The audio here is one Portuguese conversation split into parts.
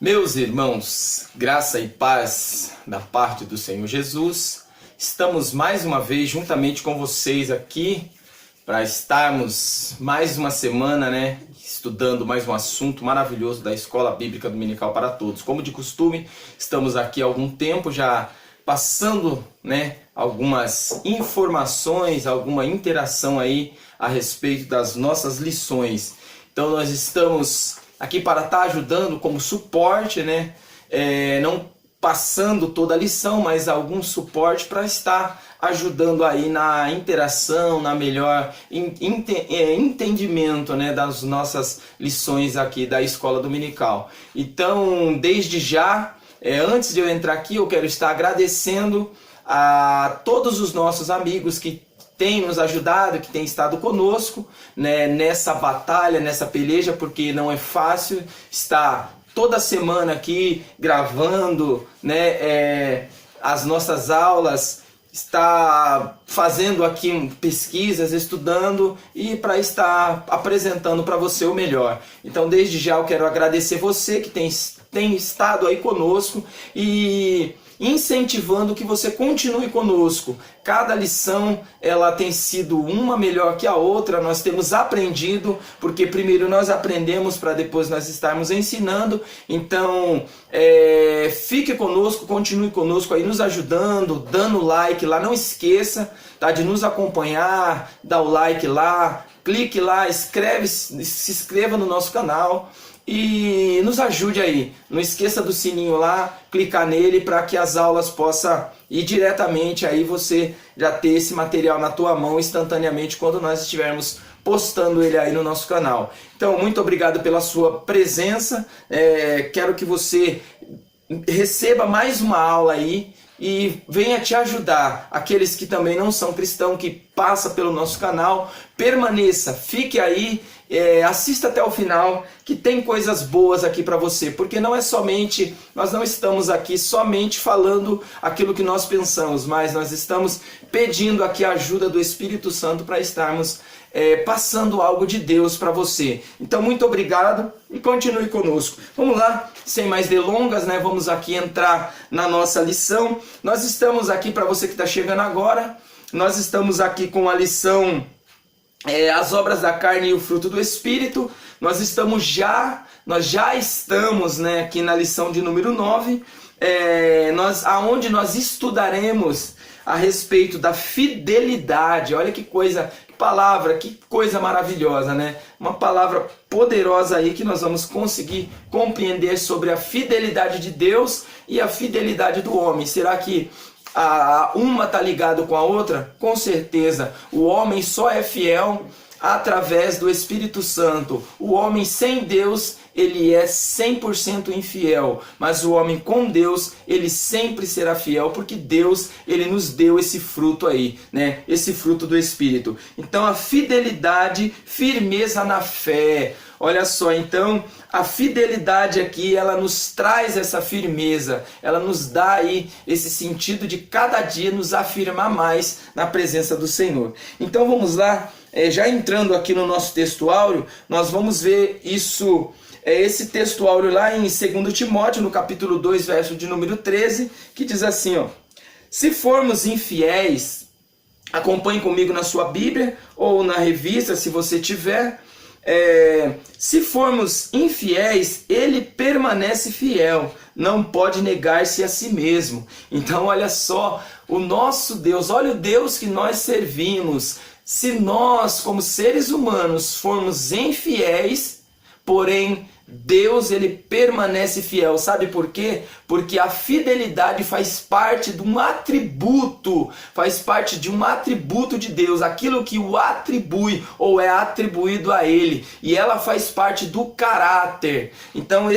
Meus irmãos, graça e paz da parte do Senhor Jesus, estamos mais uma vez juntamente com vocês aqui para estarmos mais uma semana, estudando mais um assunto maravilhoso da Escola Bíblica Dominical para Todos. Como de costume, estamos aqui há algum tempo já passando, algumas informações, alguma interação aí a respeito das nossas lições. Então nós estamos aqui para estar ajudando como suporte, não passando toda a lição, mas algum suporte para estar ajudando aí na interação, na melhor entendimento das nossas lições aqui da Escola Dominical. Então, desde já, antes de eu entrar aqui, eu quero estar agradecendo a todos os nossos amigos que tem nos ajudado, que tem estado conosco nessa batalha, nessa peleja, porque não é fácil estar toda semana aqui gravando as nossas aulas, estar fazendo aqui pesquisas, estudando e para estar apresentando para você o melhor. Então desde já eu quero agradecer você que tem estado aí conosco e incentivando que você continue conosco. Cada lição ela tem sido uma melhor que a outra, nós temos aprendido, porque primeiro nós aprendemos para depois nós estarmos ensinando. Então fique conosco, continue conosco aí nos ajudando, dando like lá, não esqueça de nos acompanhar, dá o like lá, clique lá, se inscreva no nosso canal e nos ajude aí. Não esqueça do sininho lá, clicar nele para que as aulas possam ir diretamente aí, você já ter esse material na tua mão instantaneamente quando nós estivermos postando ele aí no nosso canal. Então, muito obrigado pela sua presença. Quero que você receba mais uma aula aí e venha te ajudar. Aqueles que também não são cristãos, que passa pelo nosso canal, permaneça, fique aí, assista até o final, que tem coisas boas aqui para você, porque nós não estamos aqui somente falando aquilo que nós pensamos, mas nós estamos pedindo aqui a ajuda do Espírito Santo para estarmos passando algo de Deus para você. Então muito obrigado e continue conosco. Vamos lá, sem mais delongas, vamos aqui entrar na nossa lição. Nós estamos aqui, para você que está chegando agora, nós estamos aqui com a lição As Obras da Carne e o Fruto do Espírito. Nós já estamos aqui na lição de número 9, aonde nós estudaremos a respeito da fidelidade. Olha que palavra, que coisa maravilhosa, Uma palavra poderosa aí que nós vamos conseguir compreender sobre a fidelidade de Deus e a fidelidade do homem. Será que uma está ligada com a outra? Com certeza. O homem só é fiel através do Espírito Santo. O homem sem Deus, ele é 100% infiel, mas o homem com Deus, ele sempre será fiel, porque Deus, ele nos deu esse fruto aí, esse fruto do Espírito. Então a fidelidade, firmeza na fé. Olha só, então a fidelidade aqui, ela nos traz essa firmeza, ela nos dá aí esse sentido de cada dia nos afirmar mais na presença do Senhor. Então vamos lá, já entrando aqui no nosso textuário, nós vamos ver isso, esse textuário lá em 2 Timóteo, no capítulo 2, verso de número 13, que diz assim, se formos infiéis, acompanhe comigo na sua Bíblia ou na revista, se você tiver. Se formos infiéis, ele permanece fiel, não pode negar-se a si mesmo. Então olha só, o nosso Deus, olha o Deus que nós servimos. Se nós, como seres humanos, formos infiéis, porém Deus, ele permanece fiel. Sabe por quê? Porque a fidelidade faz parte de um atributo, de Deus, aquilo que o atribui ou é atribuído a ele, e ela faz parte do caráter. Então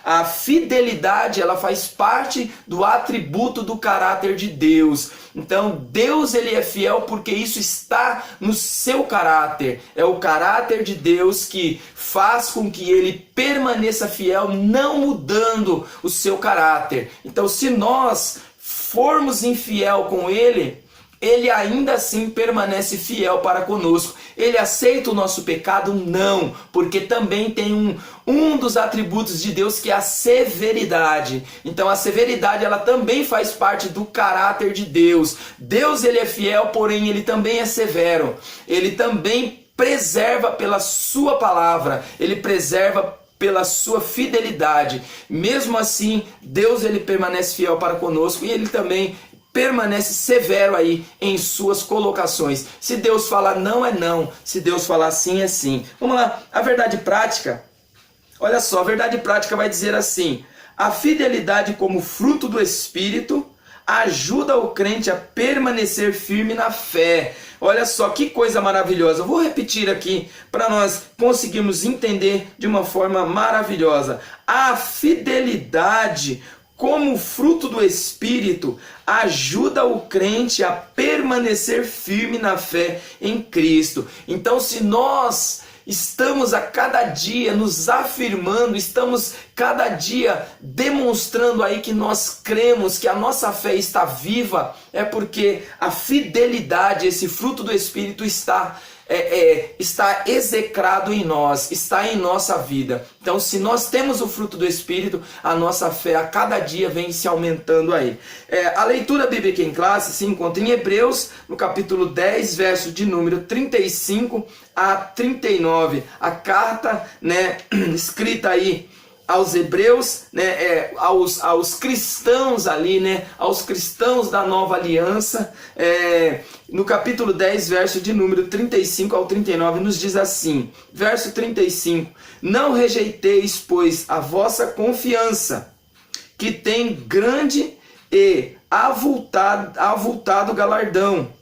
a fidelidade, ela faz parte do atributo do caráter de Deus. Então Deus, ele é fiel porque isso está no seu caráter. É o caráter de Deus que faz com que ele permaneça fiel, não mudando o seu caráter. Então se nós formos infiel com ele, Ele ainda assim permanece fiel para conosco. Ele aceita o nosso pecado? Não, porque também tem um dos atributos de Deus, que é a severidade. Então a severidade, ela também faz parte do caráter de Deus. Deus, ele é fiel, porém ele também é severo. Ele também preserva pela sua palavra, ele preserva pela sua fidelidade. Mesmo assim, Deus, ele permanece fiel para conosco, e ele também permanece severo aí em suas colocações. Se Deus falar não, é não. Se Deus falar sim, é sim. Vamos lá, a verdade prática. Olha só, a verdade prática vai dizer assim: a fidelidade como fruto do Espírito ajuda o crente a permanecer firme na fé. Olha só que coisa maravilhosa. Eu vou repetir aqui para nós conseguirmos entender de uma forma maravilhosa. A fidelidade como fruto do Espírito ajuda o crente a permanecer firme na fé em Cristo. Então, se nós estamos a cada dia nos afirmando, estamos cada dia demonstrando aí que nós cremos, que a nossa fé está viva, é porque a fidelidade, esse fruto do Espírito está execrado em nós, está em nossa vida. Então, se nós temos o fruto do Espírito, a nossa fé a cada dia vem se aumentando aí. A leitura bíblica em classe se encontra em Hebreus, no capítulo 10, verso de número 35 a 39. A carta, né, escrita aí aos hebreus, né, aos cristãos ali, né, aos cristãos da nova aliança, no capítulo 10, verso de número 35 ao 39, nos diz assim, verso 35, não rejeiteis, pois, a vossa confiança, que tem grande e avultado galardão,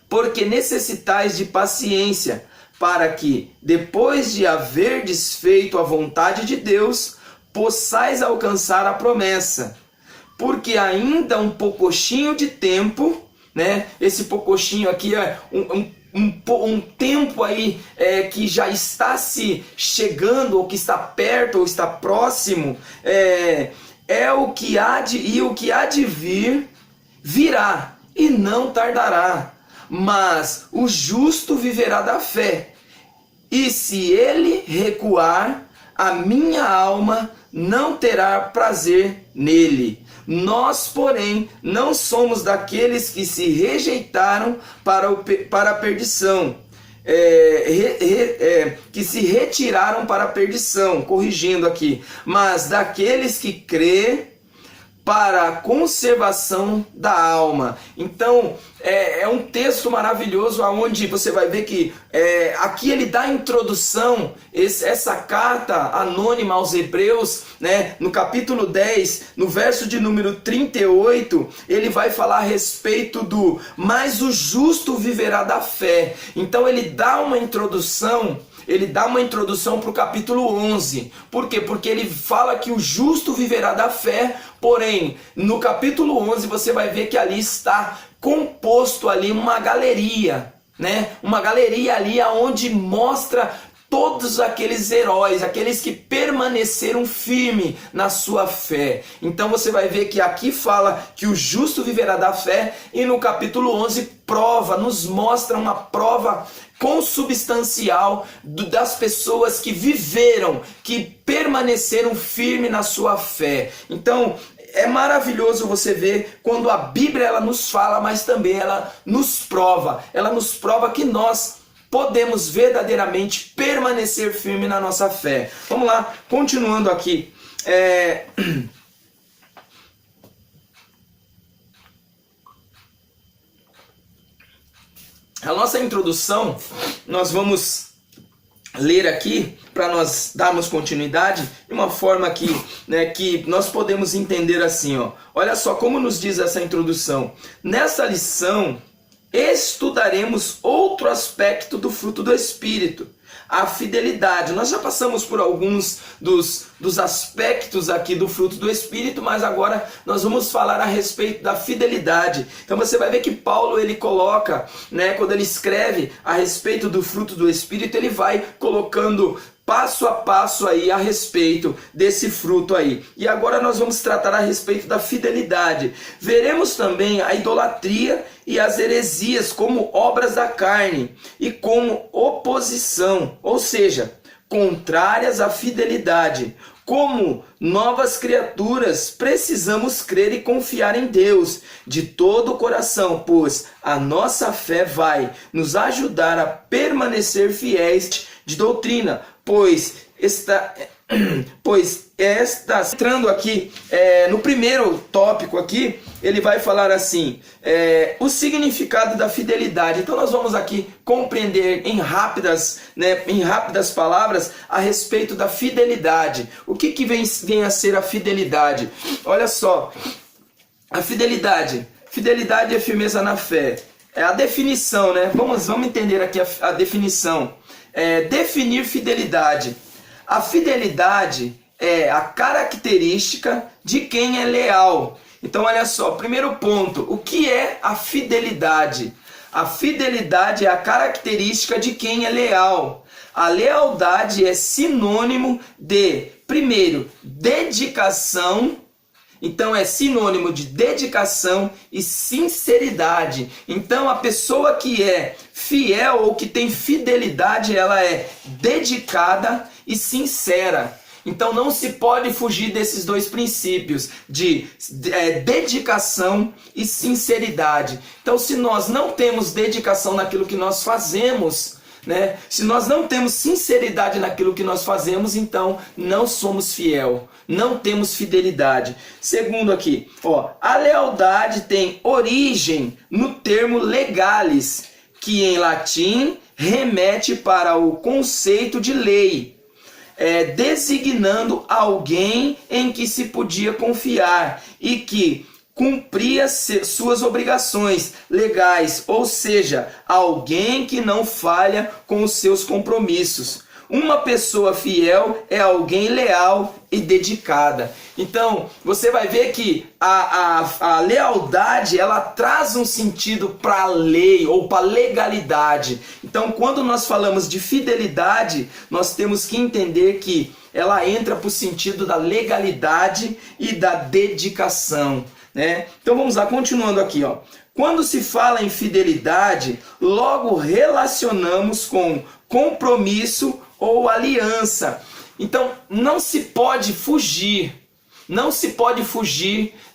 porque necessitais de paciência, para que, depois de haverdes feito a vontade de Deus, possais alcançar a promessa. Porque ainda um poucochinho de tempo, né? Esse poucochinho aqui é um tempo aí que já está se chegando, ou que está perto, ou está próximo, o que há de vir, virá, e não tardará. Mas o justo viverá da fé, e se ele recuar, a minha alma não terá prazer nele. Nós, porém, não somos daqueles que se rejeitaram para a perdição, que se retiraram para a perdição, corrigindo aqui, mas daqueles que crê para a conservação da alma. Então, é um texto maravilhoso, onde você vai ver que aqui ele dá a introdução, essa carta anônima aos Hebreus, né, no capítulo 10, no verso de número 38, ele vai falar a respeito do mas o justo viverá da fé. Então ele dá uma introdução para o capítulo 11. Por quê? Porque ele fala que o justo viverá da fé, porém, no capítulo 11 você vai ver que ali está composto ali uma galeria, né? Uma galeria ali onde mostra todos aqueles heróis, aqueles que permaneceram firmes na sua fé. Então você vai ver que aqui fala que o justo viverá da fé, e no capítulo 11 nos mostra uma prova consubstancial das pessoas que viveram, que permaneceram firmes na sua fé. Então, é maravilhoso você ver quando a Bíblia ela nos fala, mas também ela nos prova que nós podemos verdadeiramente permanecer firme na nossa fé. Vamos lá, continuando aqui. A nossa introdução, nós vamos ler aqui, para nós darmos continuidade, de uma forma que nós podemos entender assim, ó. Olha só como nos diz essa introdução. Nessa lição, estudaremos outro aspecto do fruto do Espírito, a fidelidade. Nós já passamos por alguns dos aspectos aqui do fruto do Espírito, mas agora nós vamos falar a respeito da fidelidade. Então você vai ver que Paulo ele coloca, né, quando ele escreve a respeito do fruto do Espírito, ele vai colocando passo a passo aí a respeito desse fruto aí. E agora nós vamos tratar a respeito da fidelidade. Veremos também a idolatria e as heresias como obras da carne e como oposição, ou seja, contrárias à fidelidade. Como novas criaturas, precisamos crer e confiar em Deus de todo o coração, pois a nossa fé vai nos ajudar a permanecer fiéis de doutrina, pois está entrando aqui no primeiro tópico aqui, ele vai falar assim, o significado da fidelidade. Então nós vamos aqui compreender em rápidas palavras a respeito da fidelidade. O que vem a ser a fidelidade? Olha só, a fidelidade é firmeza na fé. É a definição, né? Vamos entender aqui a definição. Definir fidelidade. A fidelidade é a característica de quem é leal. Então, olha só, primeiro ponto, o que é a fidelidade? A fidelidade é a característica de quem é leal. A lealdade é sinônimo de, primeiro, dedicação. Então é sinônimo de dedicação e sinceridade. Então a pessoa que é fiel ou que tem fidelidade, ela é dedicada e sincera. Então não se pode fugir desses dois princípios de dedicação e sinceridade. Então se nós não temos dedicação naquilo que nós fazemos, né? Se nós não temos sinceridade naquilo que nós fazemos, então não somos fiel, não temos fidelidade. Segundo aqui, a lealdade tem origem no termo legalis, que em latim remete para o conceito de lei, designando alguém em que se podia confiar e que cumpria suas obrigações legais, ou seja, alguém que não falha com os seus compromissos. Uma pessoa fiel é alguém leal e dedicada. Então, você vai ver que a lealdade, ela traz um sentido para a lei ou para a legalidade. Então, quando nós falamos de fidelidade, nós temos que entender que ela entra para o sentido da legalidade e da dedicação. Então vamos lá, continuando aqui, Quando se fala em fidelidade, logo relacionamos com compromisso ou aliança. Então não se pode fugir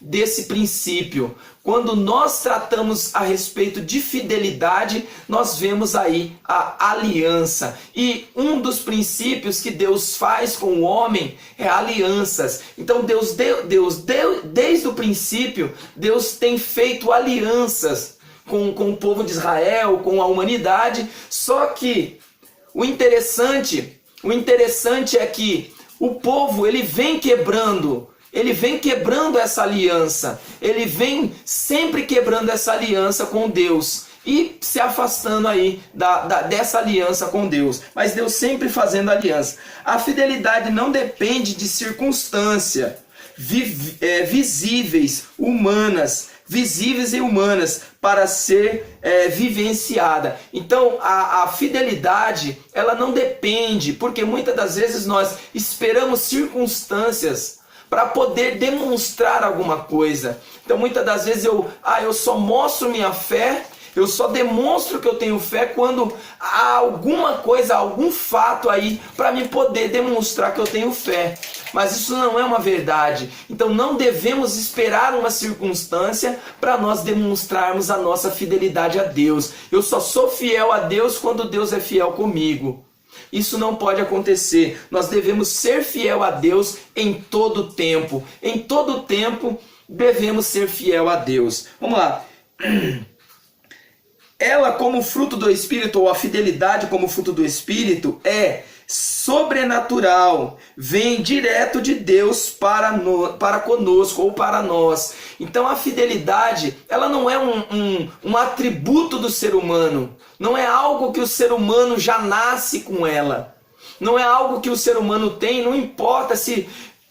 desse princípio. Quando nós tratamos a respeito de fidelidade, nós vemos aí a aliança. E um dos princípios que Deus faz com o homem é alianças. Então Deus desde o princípio, Deus tem feito alianças com o povo de Israel, com a humanidade. Só que o interessante é que o povo, ele vem quebrando essa aliança, ele vem sempre quebrando essa aliança com Deus e se afastando aí dessa aliança com Deus, mas Deus sempre fazendo aliança. A fidelidade não depende de circunstância visíveis e humanas para ser vivenciada. Então a fidelidade, ela não depende, porque muitas das vezes nós esperamos circunstâncias para poder demonstrar alguma coisa. Então muitas das vezes eu só mostro minha fé, eu só demonstro que eu tenho fé quando há alguma coisa, algum fato aí para me poder demonstrar que eu tenho fé. Mas isso não é uma verdade. Então não devemos esperar uma circunstância para nós demonstrarmos a nossa fidelidade a Deus. Eu só sou fiel a Deus quando Deus é fiel comigo. Isso não pode acontecer. Nós devemos ser fiel a Deus em todo tempo. Em todo tempo devemos ser fiel a Deus. Vamos lá. Ela como fruto do Espírito, ou a fidelidade como fruto do Espírito, é sobrenatural, vem direto de Deus para conosco ou para nós. Então a fidelidade, ela não é um atributo do ser humano, não é algo que o ser humano já nasce com ela, não é algo que o ser humano tem, não importa se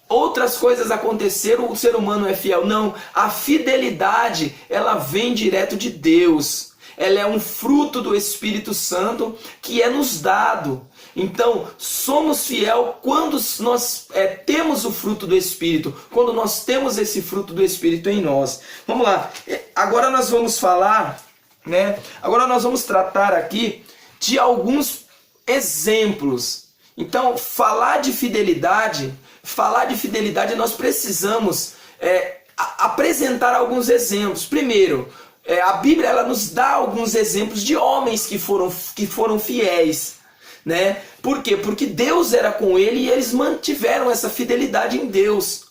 outras coisas aconteceram, o ser humano é fiel. Não, a fidelidade, ela vem direto de Deus. Ela é um fruto do Espírito Santo que é nos dado. Então, somos fiel quando nós temos o fruto do Espírito, quando nós temos esse fruto do Espírito em nós. Vamos lá, agora nós vamos falar, né? Agora nós vamos tratar aqui de alguns exemplos. Então, falar de fidelidade, nós precisamos apresentar alguns exemplos. Primeiro, a Bíblia ela nos dá alguns exemplos de homens que foram fiéis, né? Por quê? Porque Deus era com ele e eles mantiveram essa fidelidade em Deus.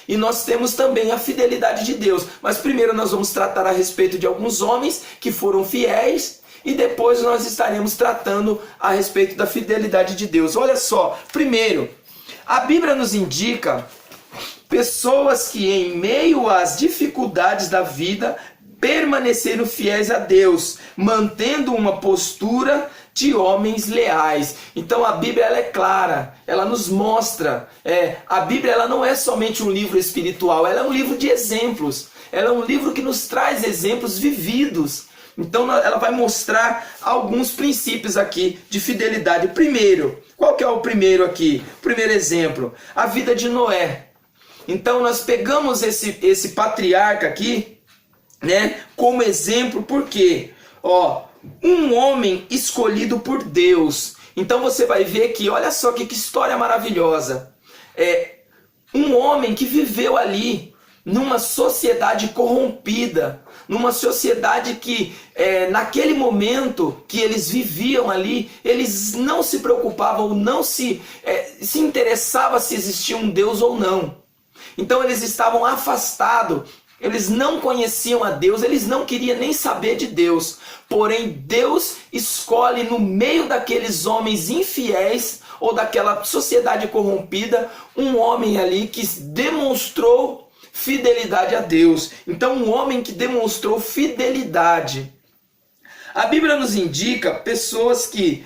E nós temos também a fidelidade de Deus. Mas primeiro nós vamos tratar a respeito de alguns homens que foram fiéis e depois nós estaremos tratando a respeito da fidelidade de Deus. Olha só, primeiro, a Bíblia nos indica pessoas que em meio às dificuldades da vida permaneceram fiéis a Deus, mantendo uma postura de homens leais. Então a Bíblia ela é clara, ela nos mostra, a Bíblia ela não é somente um livro espiritual, ela é um livro de exemplos, ela é um livro que nos traz exemplos vividos. Então ela vai mostrar alguns princípios aqui de fidelidade. Primeiro, qual que é o primeiro aqui? O primeiro exemplo, a vida de Noé. Então nós pegamos esse patriarca aqui, né, como exemplo, porque um homem escolhido por Deus. Então você vai ver que, olha só que história maravilhosa. Um homem que viveu ali numa sociedade corrompida, numa sociedade que naquele momento que eles viviam ali, eles não se preocupavam, não se interessavam se existia um Deus ou não. Então eles estavam afastados, eles não conheciam a Deus, eles não queriam nem saber de Deus. Porém, Deus escolhe no meio daqueles homens infiéis ou daquela sociedade corrompida, um homem ali que demonstrou fidelidade a Deus. Então, um homem que demonstrou fidelidade. A Bíblia nos indica pessoas que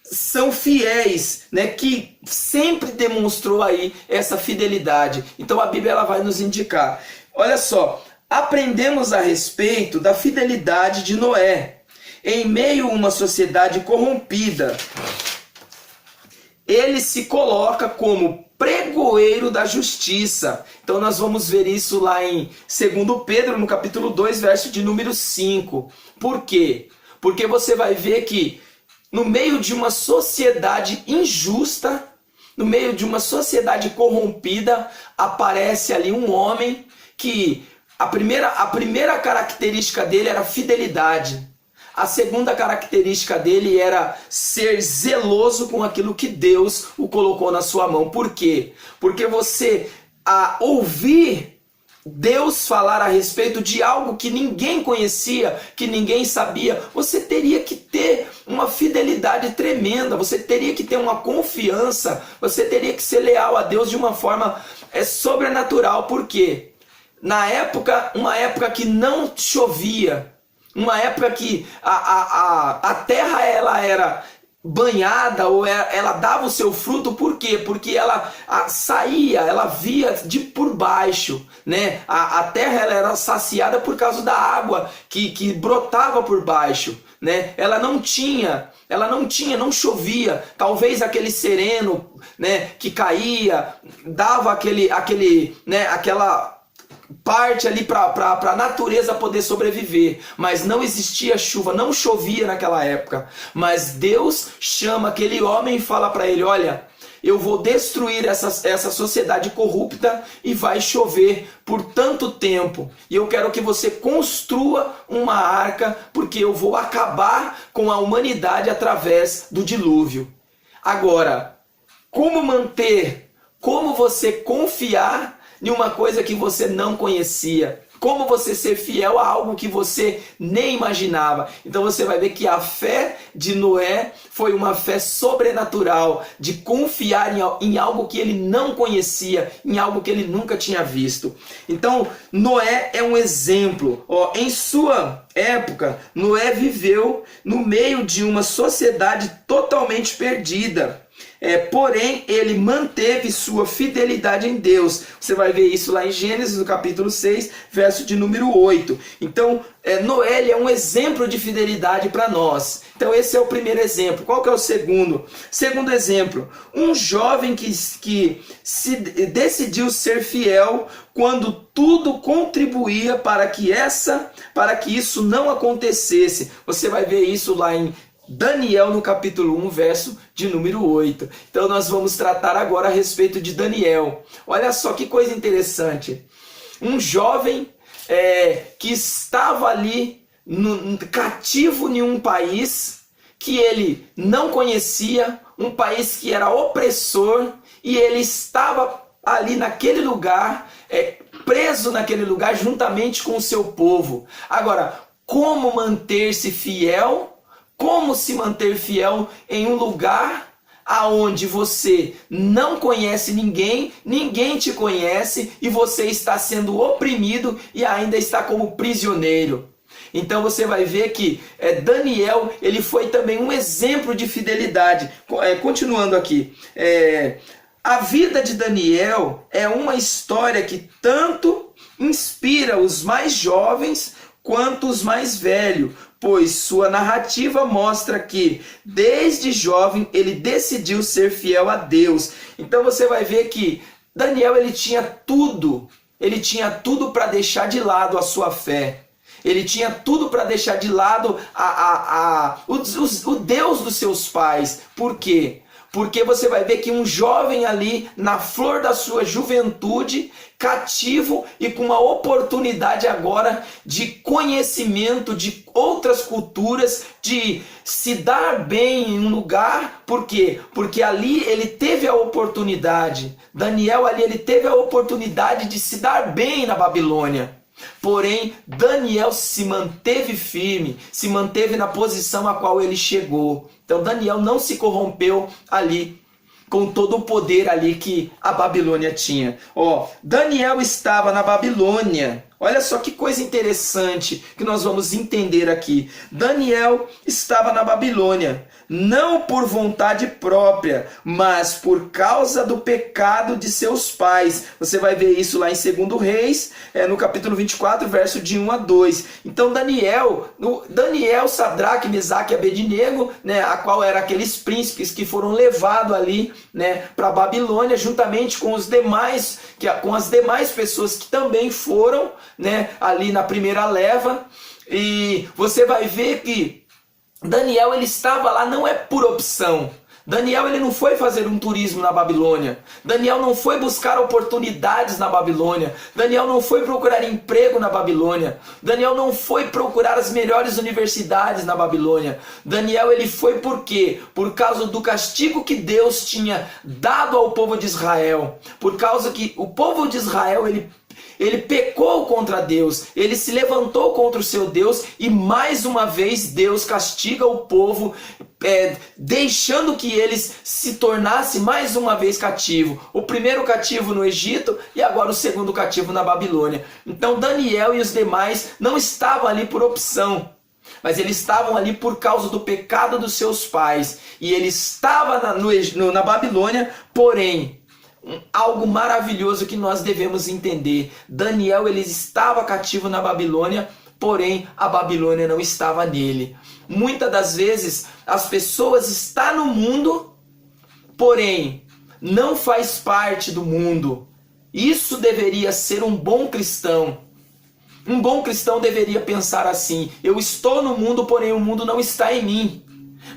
são fiéis, né, que sempre demonstrou aí essa fidelidade. Então a Bíblia ela vai nos indicar. Olha só, aprendemos a respeito da fidelidade de Noé em meio a uma sociedade corrompida. Ele se coloca como pregoeiro da justiça. Então nós vamos ver isso lá em 2 Pedro, no capítulo 2, verso de número 5. Por quê? Porque você vai ver que no meio de uma sociedade injusta, no meio de uma sociedade corrompida, aparece ali um homem que a primeira característica dele era fidelidade. A segunda característica dele era ser zeloso com aquilo que Deus o colocou na sua mão. Por quê? Porque você, ouvir Deus falar a respeito de algo que ninguém conhecia, que ninguém sabia, você teria que ter uma fidelidade tremenda, você teria que ter uma confiança, você teria que ser leal a Deus de uma forma sobrenatural. Por quê? Na época, uma época que não chovia, uma época que a terra ela era banhada ou ela dava o seu fruto. Por quê? Porque ela saía, ela via de por baixo, né? A terra ela era saciada por causa da água que brotava por baixo, né? Não chovia. Talvez aquele sereno, né, que caía, dava aquela parte ali para a natureza poder sobreviver, mas não existia chuva, não chovia naquela época. Mas Deus chama aquele homem e fala para ele: olha, eu vou destruir essa sociedade corrupta e vai chover por tanto tempo, e eu quero que você construa uma arca, porque eu vou acabar com a humanidade através do dilúvio. Agora, como você confiar em uma coisa que você não conhecia? Como você ser fiel a algo que você nem imaginava? Então você vai ver que a fé de Noé foi uma fé sobrenatural, de confiar em algo que ele não conhecia, em algo que ele nunca tinha visto. Então Noé é um exemplo. Em sua época, Noé viveu no meio de uma sociedade totalmente perdida. porém ele manteve sua fidelidade em Deus. Você vai ver isso lá em Gênesis, no capítulo 6, verso de número 8. Então, Noé ele é um exemplo de fidelidade para nós. Então esse é o primeiro exemplo. Qual que é o segundo? Segundo exemplo, um jovem que decidiu ser fiel quando tudo contribuía para que isso não acontecesse. Você vai ver isso lá em Daniel no capítulo 1, verso de número 8. Então nós vamos tratar agora a respeito de Daniel. Olha só que coisa interessante. Um jovem que estava ali cativo em um país que ele não conhecia, um país que era opressor, e ele estava ali naquele lugar, preso naquele lugar juntamente com o seu povo. Agora, como manter-se fiel? Como se manter fiel em um lugar aonde você não conhece ninguém, ninguém te conhece e você está sendo oprimido e ainda está como prisioneiro? Então você vai ver que Daniel ele foi também um exemplo de fidelidade. Continuando aqui, a vida de Daniel é uma história que tanto inspira os mais jovens quanto os mais velhos, pois sua narrativa mostra que, desde jovem, ele decidiu ser fiel a Deus. Então você vai ver que Daniel ele tinha tudo para deixar de lado a sua fé. Ele tinha tudo para deixar de lado o Deus dos seus pais. Por quê? Porque você vai ver que um jovem ali, na flor da sua juventude, cativo e com uma oportunidade agora de conhecimento de outras culturas, de se dar bem em um lugar. Por quê? Porque ali ele teve a oportunidade. Daniel ali ele teve a oportunidade de se dar bem na Babilônia. Porém, Daniel se manteve firme, se manteve na posição a qual ele chegou. Então Daniel não se corrompeu ali com todo o poder ali que a Babilônia tinha. Daniel estava na Babilônia. Olha só que coisa interessante que nós vamos entender aqui. Daniel estava na Babilônia, não por vontade própria, mas por causa do pecado de seus pais. Você vai ver isso lá em 2 Reis, no capítulo 24, verso de 1 a 2. Então Daniel, Sadraque, Mesaque e Abednego, a qual eram aqueles príncipes que foram levados ali para a Babilônia, juntamente com as demais pessoas que também foram ali na primeira leva. E você vai ver que Daniel ele estava lá não é por opção. Daniel ele não foi fazer um turismo na Babilônia. Daniel não foi buscar oportunidades na Babilônia. Daniel não foi procurar emprego na Babilônia. Daniel não foi procurar as melhores universidades na Babilônia. Daniel ele foi por quê? Por causa do castigo que Deus tinha dado ao povo de Israel. Por causa que o povo de Israel ele pecou contra Deus, ele se levantou contra o seu Deus e mais uma vez Deus castiga o povo, deixando que eles se tornassem mais uma vez cativo. O primeiro cativo no Egito e agora o segundo cativo na Babilônia. Então Daniel e os demais não estavam ali por opção, mas eles estavam ali por causa do pecado dos seus pais. E ele estava na Babilônia, porém algo maravilhoso que nós devemos entender. Daniel ele estava cativo na Babilônia, porém a Babilônia não estava nele. Muitas das vezes as pessoas estão no mundo, porém não faz parte do mundo. Isso deveria ser um bom cristão. Um bom cristão deveria pensar assim: eu estou no mundo, porém o mundo não está em mim.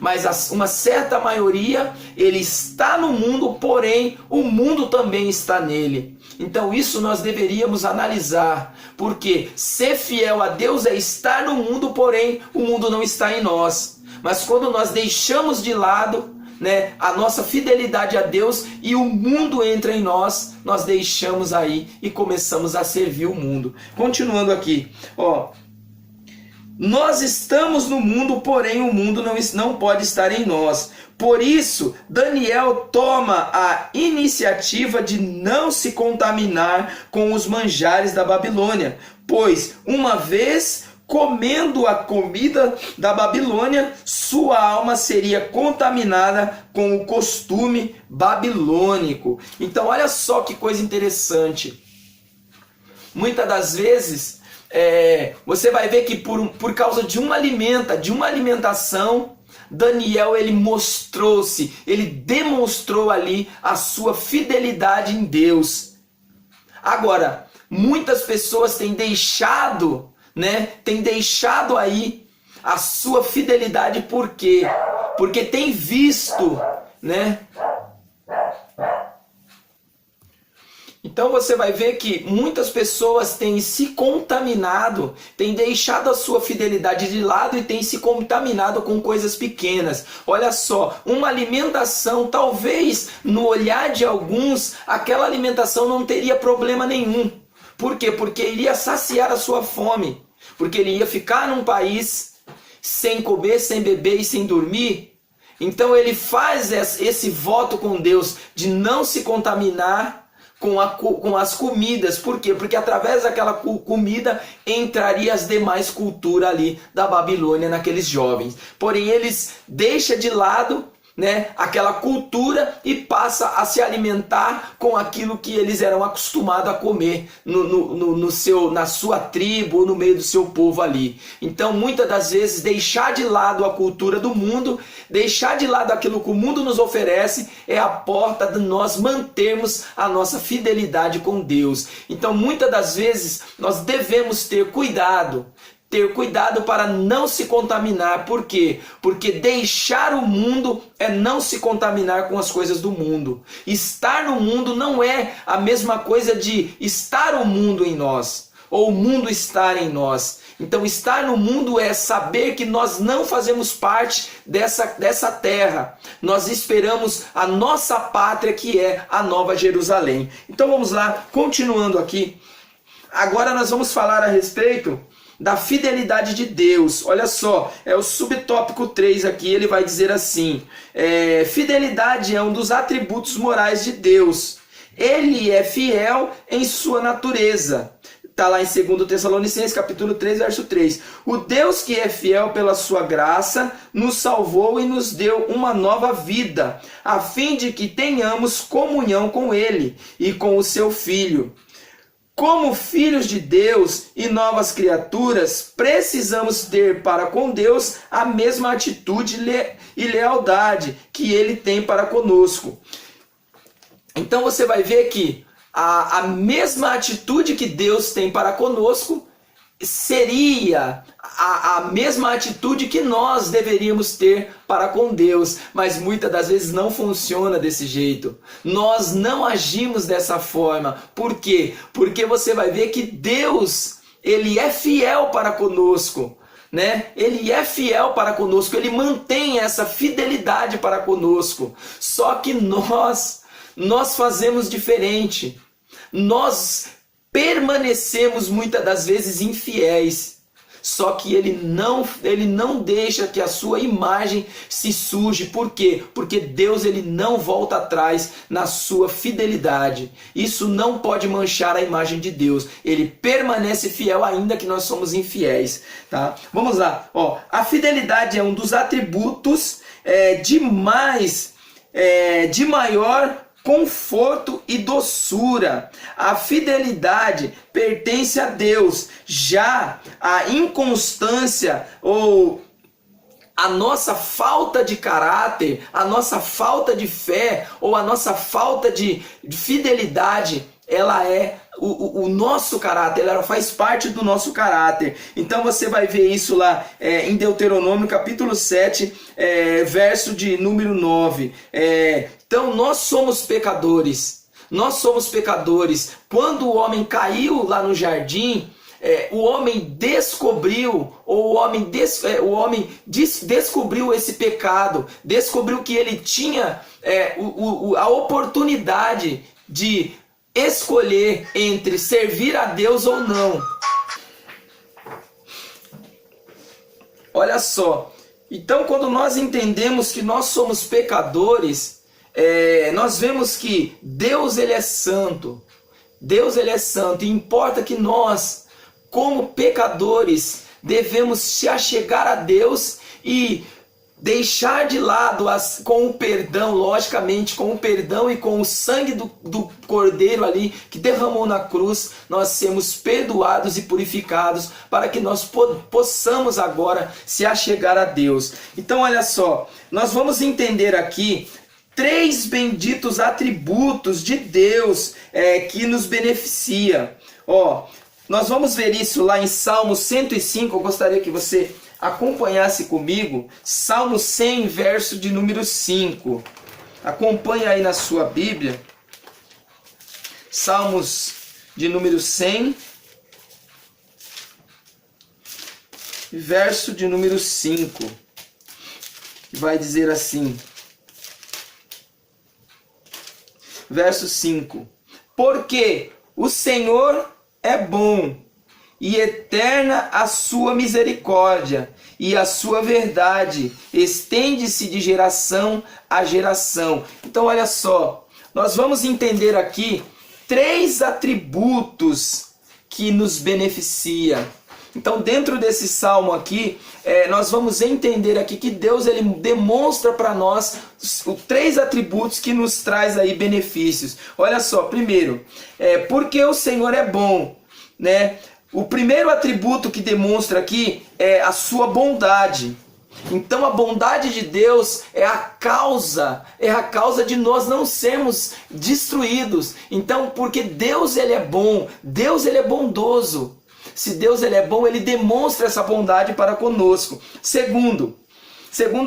Mas uma certa maioria, ele está no mundo, porém o mundo também está nele. Então isso nós deveríamos analisar, porque ser fiel a Deus é estar no mundo, porém o mundo não está em nós. Mas quando nós deixamos de lado a nossa fidelidade a Deus e o mundo entra em nós, nós deixamos aí e começamos a servir o mundo. Continuando aqui, nós estamos no mundo, porém o mundo não pode estar em nós. Por isso, Daniel toma a iniciativa de não se contaminar com os manjares da Babilônia, pois uma vez comendo a comida da Babilônia, sua alma seria contaminada com o costume babilônico. Então olha só que coisa interessante. Muitas das vezes você vai ver que por causa de uma alimentação, Daniel ele mostrou-se, ele demonstrou ali a sua fidelidade em Deus. Agora, muitas pessoas têm deixado, tem deixado aí a sua fidelidade. Por quê? Porque tem visto, Então você vai ver que muitas pessoas têm se contaminado, têm deixado a sua fidelidade de lado e têm se contaminado com coisas pequenas. Olha só, uma alimentação, talvez no olhar de alguns, aquela alimentação não teria problema nenhum. Por quê? Porque iria saciar a sua fome. Porque ele ia ficar num país sem comer, sem beber e sem dormir. Então ele faz esse voto com Deus de não se contaminar com as comidas. Por quê? Porque através daquela comida entraria as demais culturas ali da Babilônia naqueles jovens. Porém eles deixam de lado aquela cultura e passa a se alimentar com aquilo que eles eram acostumados a comer na sua tribo, no meio do seu povo ali. Então muitas das vezes deixar de lado a cultura do mundo, deixar de lado aquilo que o mundo nos oferece, é a porta de nós mantermos a nossa fidelidade com Deus. Então muitas das vezes nós devemos ter cuidado para não se contaminar. Por quê? Porque deixar o mundo é não se contaminar com as coisas do mundo. Estar no mundo não é a mesma coisa de estar o mundo em nós, ou o mundo estar em nós. Então estar no mundo é saber que nós não fazemos parte dessa terra. Nós esperamos a nossa pátria, que é a Nova Jerusalém. Então vamos lá, continuando aqui. Agora nós vamos falar a respeito da fidelidade de Deus. Olha só, é o subtópico 3 aqui, ele vai dizer assim: fidelidade é um dos atributos morais de Deus. Ele é fiel em sua natureza. Está lá em 2 Tessalonicenses, capítulo 3, verso 3. O Deus que é fiel pela sua graça, nos salvou e nos deu uma nova vida, a fim de que tenhamos comunhão com Ele e com o seu Filho. Como filhos de Deus e novas criaturas, precisamos ter para com Deus a mesma atitude e lealdade que Ele tem para conosco. Então você vai ver que a mesma atitude que Deus tem para conosco seria a mesma atitude que nós deveríamos ter para com Deus, mas muitas das vezes não funciona desse jeito. Nós não agimos dessa forma. Por quê? Porque você vai ver que Deus, Ele é fiel para conosco, Ele é fiel para conosco, Ele mantém essa fidelidade para conosco. Só que nós fazemos diferente. Nós permanecemos muitas das vezes infiéis. Só que ele não deixa que a sua imagem se suje. Por quê? Porque Deus ele não volta atrás na sua fidelidade. Isso não pode manchar a imagem de Deus. Ele permanece fiel ainda que nós somos infiéis. Tá? Vamos lá. A fidelidade é um dos atributos de maior conforto e doçura. A fidelidade pertence a Deus. Já a inconstância ou a nossa falta de caráter, a nossa falta de fé ou a nossa falta de fidelidade, ela é o nosso caráter, ela faz parte do nosso caráter. Então você vai ver isso lá em Deuteronômio capítulo 7, verso de número 9. Então nós somos pecadores. Nós somos pecadores. Quando o homem caiu lá no jardim, o homem descobriu, ou o homem descobriu esse pecado, descobriu que ele tinha a oportunidade de escolher entre servir a Deus ou não. Olha só, então quando nós entendemos que nós somos pecadores, nós vemos que Deus ele é santo. Deus ele é santo, e importa que nós, como pecadores, devemos se achegar a Deus e deixar de lado com o perdão, logicamente, com o perdão e com o sangue do Cordeiro ali que derramou na cruz, nós sermos perdoados e purificados para que nós possamos agora se achegar a Deus. Então olha só, nós vamos entender aqui 3 benditos atributos de Deus que nos beneficia. Nós vamos ver isso lá em Salmo 105, eu gostaria que você acompanhasse comigo, Salmo 100, verso de número 5. Acompanhe aí na sua Bíblia, Salmos de número 100, verso de número 5. Vai dizer assim, verso 5: porque o Senhor é bom, e eterna a sua misericórdia, e a sua verdade estende-se de geração a geração. Então olha só, nós vamos entender aqui 3 atributos que nos beneficiam. Então dentro desse salmo aqui, nós vamos entender aqui que Deus ele demonstra para nós os 3 atributos que nos traz aí benefícios. Olha só, primeiro, porque o Senhor é bom, né? O primeiro atributo que demonstra aqui é a sua bondade. Então a bondade de Deus é a causa de nós não sermos destruídos. Então, porque Deus ele é bom, Deus ele é bondoso. Se Deus ele é bom, ele demonstra essa bondade para conosco. Segundo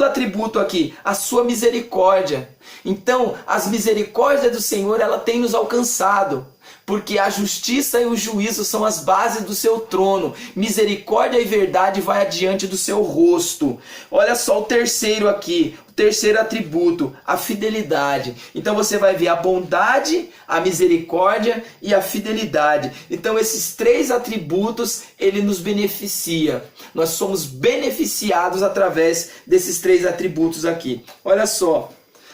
atributo aqui, a sua misericórdia. Então, as misericórdias do Senhor, ela tem nos alcançado. Porque a justiça e o juízo são as bases do seu trono. Misericórdia e verdade vai adiante do seu rosto. Olha só o terceiro aqui, o terceiro atributo, a fidelidade. Então você vai ver a bondade, a misericórdia e a fidelidade. Então esses 3 atributos, ele nos beneficia. Nós somos beneficiados através desses 3 atributos aqui. Olha só,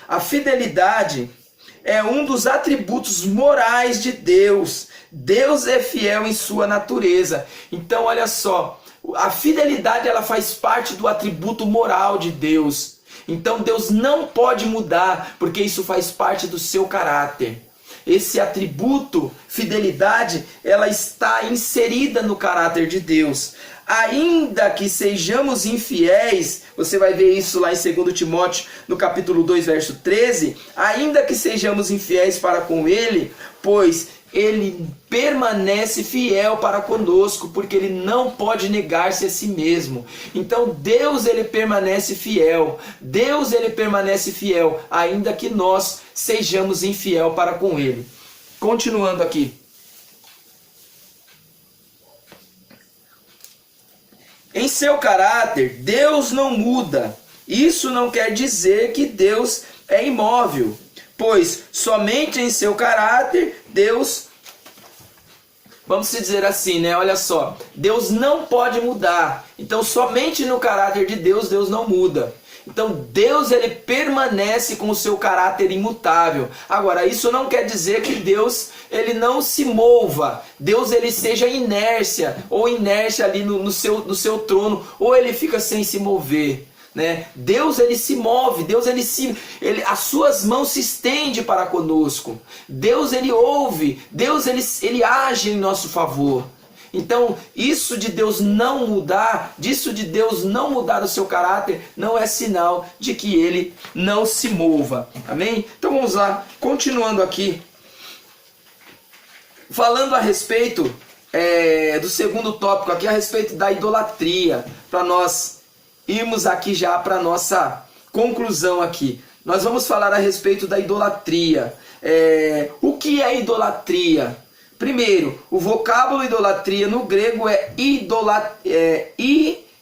a fidelidade é um dos atributos morais de Deus. Deus é fiel em sua natureza. Então, olha só, a fidelidade ela faz parte do atributo moral de Deus. Então, Deus não pode mudar, porque isso faz parte do seu caráter. Esse atributo, fidelidade, ela está inserida no caráter de Deus. Ainda que sejamos infiéis, você vai ver isso lá em 2 Timóteo, no capítulo 2, verso 13, ainda que sejamos infiéis para com ele, pois ele permanece fiel para conosco, porque ele não pode negar-se a si mesmo. Então Deus ele permanece fiel, Deus ele permanece fiel, ainda que nós sejamos infiel para com ele. Continuando aqui. Em seu caráter, Deus não muda. Isso não quer dizer que Deus é imóvel, pois somente em seu caráter, Deus, vamos dizer assim, né? Olha só, Deus não pode mudar. Então, somente no caráter de Deus, Deus não muda. Então, Deus ele permanece com o seu caráter imutável. Agora, isso não quer dizer que Deus ele não se mova. Deus ele seja inércia, ou inércia ali no seu trono, ou ele fica sem se mover. Né? Deus ele se move, Deus as suas mãos se estendem para conosco. Deus ele ouve, Deus ele age em nosso favor. Então, isso de Deus não mudar, o seu caráter, não é sinal de que ele não se mova. Amém? Então vamos lá, continuando aqui, falando a respeito do segundo tópico aqui, a respeito da idolatria, para nós irmos aqui já para a nossa conclusão aqui. Nós vamos falar a respeito da idolatria. O que é idolatria? Primeiro, o vocábulo idolatria no grego é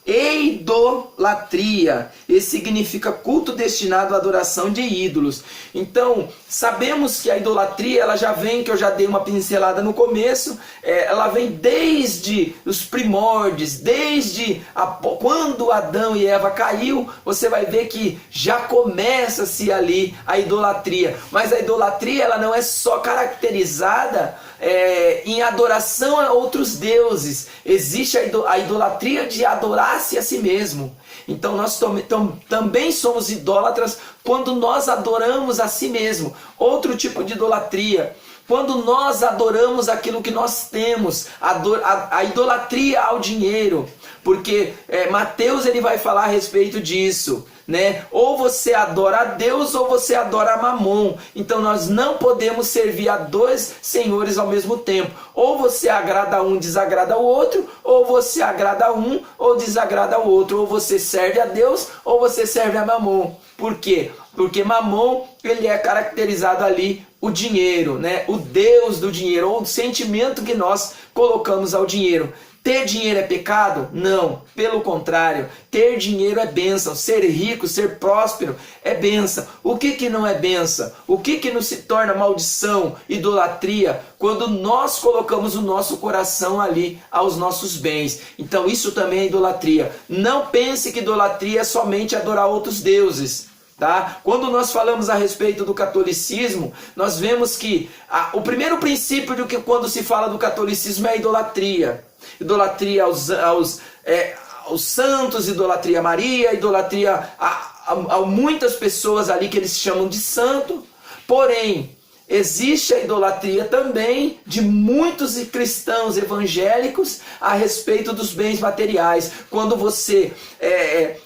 idolatria. Esse significa culto destinado à adoração de ídolos. Então, sabemos que a idolatria, ela já vem, que eu já dei uma pincelada no começo, ela vem desde os primórdios, quando Adão e Eva caiu, você vai ver que já começa-se ali a idolatria. Mas a idolatria, ela não é só caracterizada em adoração a outros deuses. Existe a idolatria de adorar-se a si mesmo. Então nós também somos idólatras quando nós adoramos a si mesmo. Outro tipo de idolatria, quando nós adoramos aquilo que nós temos, a idolatria ao dinheiro. Porque Mateus ele vai falar a respeito disso, né? Ou você adora a Deus ou você adora a Mamon. Então nós não podemos servir a dois senhores ao mesmo tempo. Ou você agrada a um, desagrada o outro, ou você agrada a um ou desagrada o outro. Ou você serve a Deus ou você serve a Mamon. Por quê? Porque Mamon, ele é caracterizado ali o dinheiro, né? O Deus do dinheiro, ou o sentimento que nós colocamos ao dinheiro. Ter dinheiro é pecado? Não, pelo contrário, ter dinheiro é bênção, ser rico, ser próspero é bênção. O que não é bênção? O que não se torna maldição, idolatria, quando nós colocamos o nosso coração ali aos nossos bens? Então isso também é idolatria. Não pense que idolatria é somente adorar outros deuses. Tá? Quando nós falamos a respeito do catolicismo, nós vemos que o primeiro princípio de que quando se fala do catolicismo é a idolatria. Idolatria aos santos, idolatria a Maria, idolatria a muitas pessoas ali que eles chamam de santo. Porém, existe a idolatria também de muitos cristãos evangélicos a respeito dos bens materiais. Quando você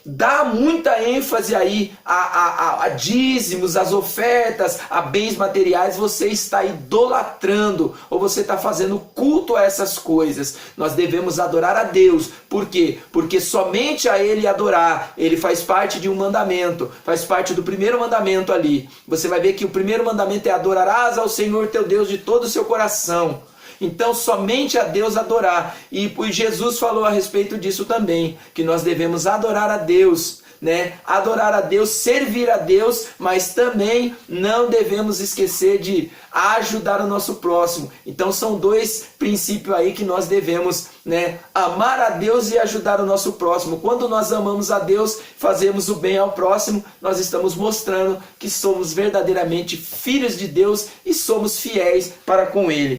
dá muita ênfase aí a dízimos, as ofertas, a bens materiais, você está idolatrando, ou você está fazendo culto a essas coisas. Nós devemos adorar a Deus. Por quê? Porque somente a Ele adorar, Ele faz parte de um mandamento, faz parte do primeiro mandamento ali. Você vai ver que o primeiro mandamento é adorarás ao Senhor teu Deus de todo o seu coração. Então somente a Deus adorar. E Jesus falou a respeito disso também, que nós devemos adorar a Deus, né? Adorar a Deus, servir a Deus, mas também não devemos esquecer de ajudar o nosso próximo. Então são dois princípios aí que nós devemos, né? Amar a Deus e ajudar o nosso próximo. Quando nós amamos a Deus, fazemos o bem ao próximo, nós estamos mostrando que somos verdadeiramente filhos de Deus e somos fiéis para com Ele.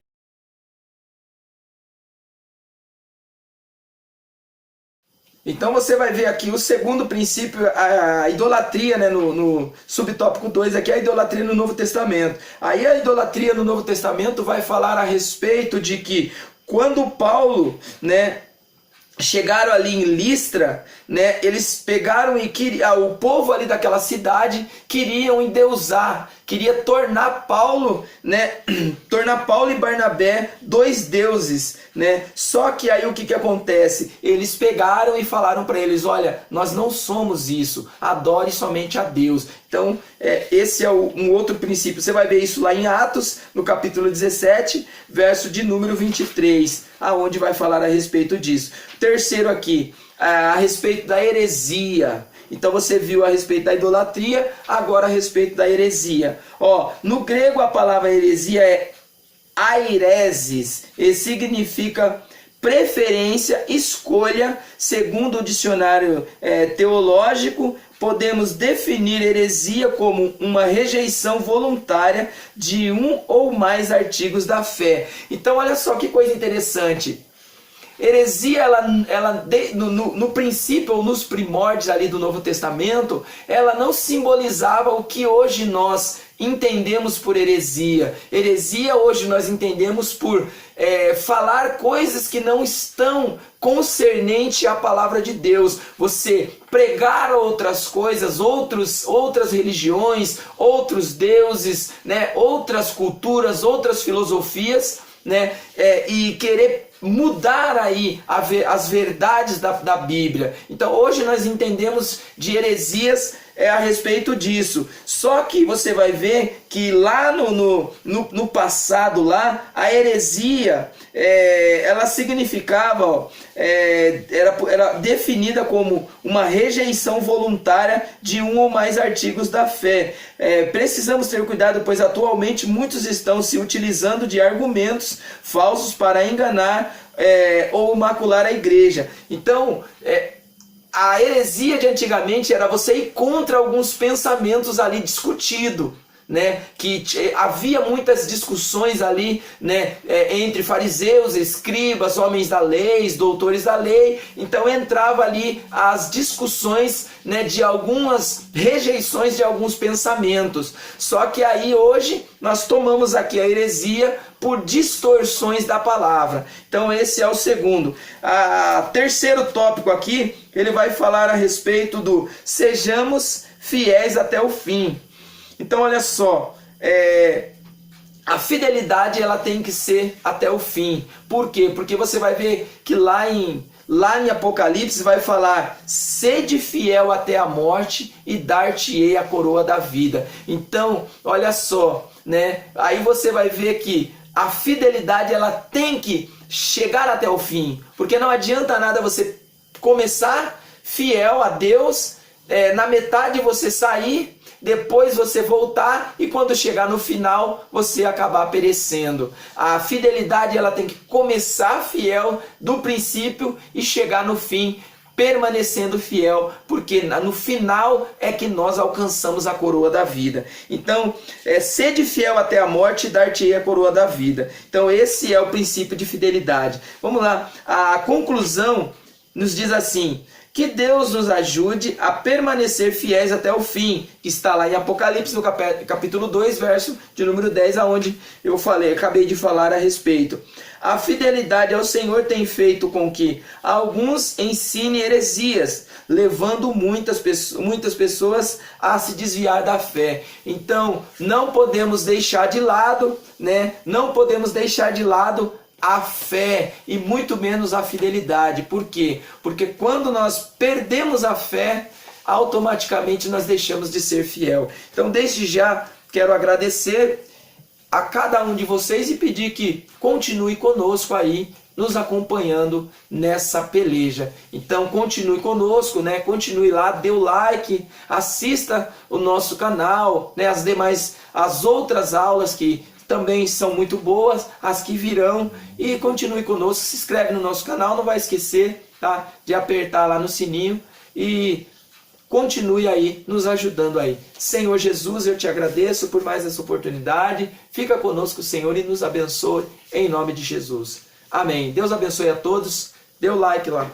Então você vai ver aqui o segundo princípio, a idolatria, né, no subtópico 2 aqui, a idolatria no Novo Testamento. Aí a idolatria no Novo Testamento vai falar a respeito de que quando Paulo, né, chegaram ali em Listra, né, eles pegaram e o povo ali daquela cidade queriam endeusar, queria tornar Paulo, né, tornar Paulo e Barnabé dois deuses, né? Só que aí o que acontece? Eles pegaram e falaram para eles: olha, nós não somos isso, adore somente a Deus. Então esse é um outro princípio. Você vai ver isso lá em Atos, no capítulo 17, verso de número 23, aonde vai falar a respeito disso. Terceiro aqui, a respeito da heresia. Então você viu a respeito da idolatria, agora a respeito da heresia. No grego a palavra heresia é aireses, e significa preferência, escolha. Segundo o dicionário teológico, podemos definir heresia como uma rejeição voluntária de um ou mais artigos da fé. Então olha só que coisa interessante. Heresia, no princípio ou nos primórdios ali do Novo Testamento, ela não simbolizava o que hoje nós entendemos por heresia. Heresia hoje nós entendemos por falar coisas que não estão concernente à palavra de Deus. Você pregar outras coisas, outras religiões, outros deuses, né, outras culturas, outras filosofias, né, e querer mudar aí as verdades da Bíblia. Então hoje nós entendemos de heresias a respeito disso. Só que você vai ver que lá no passado, lá, a heresia, ela significava, era definida como uma rejeição voluntária de um ou mais artigos da fé. Precisamos ter cuidado, pois atualmente muitos estão se utilizando de argumentos falsos para enganar ou macular a igreja. Então, a heresia de antigamente era você ir contra alguns pensamentos ali discutidos, né? Que havia muitas discussões ali, né? Entre fariseus, escribas, homens da lei, doutores da lei. Então entrava ali as discussões, né? De algumas rejeições de alguns pensamentos. Só que aí hoje nós tomamos aqui a heresia por distorções da palavra. Então esse é o segundo. Terceiro tópico aqui, ele vai falar a respeito do sejamos fiéis até o fim. Então olha só, a fidelidade ela tem que ser até o fim. Por quê? Porque você vai ver que lá em Apocalipse vai falar: sede fiel até a morte e dar-te-ei a coroa da vida. Então olha só, né? Aí você vai ver que a fidelidade ela tem que chegar até o fim, porque não adianta nada você começar fiel a Deus, na metade você sair, depois você voltar e quando chegar no final você acabar perecendo. A fidelidade ela tem que começar fiel do princípio e chegar no fim permanecendo fiel, porque no final é que nós alcançamos a coroa da vida. Então, sede fiel até a morte e dar-te-ei a coroa da vida. Então esse é o princípio de fidelidade. Vamos lá, a conclusão nos diz assim: que Deus nos ajude a permanecer fiéis até o fim, que está lá em Apocalipse, no capítulo 2, verso de número 10, aonde eu acabei de falar a respeito. A fidelidade ao Senhor tem feito com que alguns ensinem heresias, levando muitas pessoas a se desviar da fé. Então, não podemos deixar de lado, né? Não podemos deixar de lado a fé e muito menos a fidelidade. Por quê? Porque quando nós perdemos a fé, automaticamente nós deixamos de ser fiel. Então desde já quero agradecer a cada um de vocês e pedir que continue conosco aí, nos acompanhando nessa peleja. Então continue conosco, né? Continue lá, dê o like, assista o nosso canal, né? As outras aulas que também são muito boas, as que virão, e continue conosco, se inscreve no nosso canal, não vai esquecer, tá? De apertar lá no sininho e continue aí nos ajudando aí. Senhor Jesus, eu te agradeço por mais essa oportunidade. Fica conosco, Senhor, e nos abençoe em nome de Jesus. Amém. Deus abençoe a todos. Dê o like lá.